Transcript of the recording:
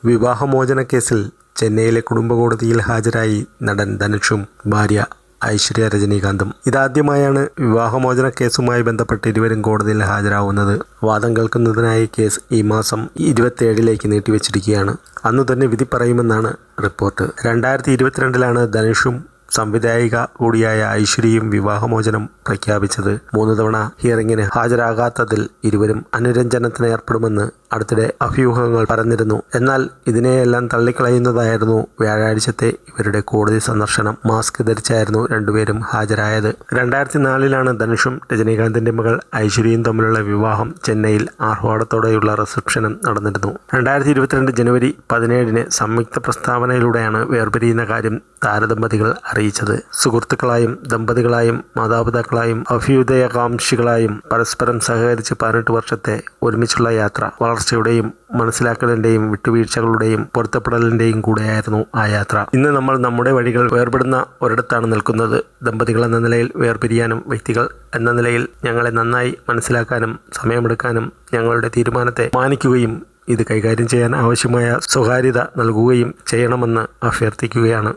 വിവാഹമോചന കേസിൽ ചെന്നൈയിലെ കുടുംബ കോടതിയിൽ ഹാജരായി നടൻ ധനുഷും ഭാര്യ ഐശ്വര്യ രജനീകാന്തും. ഇതാദ്യമായാണ് വിവാഹമോചന കേസുമായി ബന്ധപ്പെട്ട് ഇരുവരും കോടതിയിൽ ഹാജരാവുന്നത്. വാദം കേൾക്കുന്നതിനായി കേസ് ഈ മാസം 27 നീട്ടിവെച്ചിരിക്കുകയാണ്. അന്നു തന്നെ വിധി പറയുമെന്നാണ് റിപ്പോർട്ട്. 2022 ധനുഷും സംവിധായിക കൂടിയായ ഐശ്വര്യയും വിവാഹമോചനം പ്രഖ്യാപിച്ചത്. 3 തവണ ഹിയറിംഗിന് ഹാജരാകാത്തതിൽ ഇരുവരും അനുരഞ്ജനത്തിന് ഏർപ്പെടുമെന്ന് അടുത്തിടെ അഭ്യൂഹങ്ങൾ പരന്നിരുന്നു. എന്നാൽ ഇതിനെയെല്ലാം തള്ളിക്കളയുന്നതായിരുന്നു വ്യാഴാഴ്ചത്തെ ഇവരുടെ കോടതി സന്ദർശനം. മാസ്ക് ധരിച്ചായിരുന്നു രണ്ടുപേരും ഹാജരായത്. 2004 ധനുഷും രജനീകാന്തിന്റെ മകൾ ഐശ്വര്യയും തമ്മിലുള്ള വിവാഹം ചെന്നൈയിൽ ആർഭാടത്തോടെയുള്ള റിസപ്ഷനും നടന്നിരുന്നു. 2022 ജനുവരി 17 സംയുക്ത പ്രസ്താവനയിലൂടെയാണ് വേർപിരിയുന്ന കാര്യം താരദമ്പതികൾ അറിയിച്ചത്. സുഹൃത്തുക്കളായും ദമ്പതികളായും മാതാപിതാക്കളായും അഭ്യുദയകാംക്ഷികളായും പരസ്പരം സഹകരിച്ച് 18 വർഷത്തെ ഒരുമിച്ചുള്ള യാത്ര വളർച്ചയുടെയും മനസ്സിലാക്കലിന്റെയും വിട്ടുവീഴ്ചകളുടെയും പൊരുത്തപ്പെടലിന്റെയും കൂടെയായിരുന്നു ആ യാത്ര. ഇന്ന് നമ്മൾ നമ്മുടെ വഴികൾ വേർപെടുന്ന ഒരിടത്താണ് നിൽക്കുന്നത്. ദമ്പതികൾ എന്ന നിലയിൽ വേർപിരിയാനും വ്യക്തികൾ എന്ന നിലയിൽ ഞങ്ങളെ നന്നായി മനസ്സിലാക്കാനും സമയമെടുക്കാനും ഞങ്ങളുടെ തീരുമാനത്തെ മാനിക്കുകയും ഇത് കൈകാര്യം ചെയ്യാൻ ആവശ്യമായ സ്വകാര്യത നൽകുകയും ചെയ്യണമെന്ന് അഭ്യർത്ഥിക്കുകയാണ്.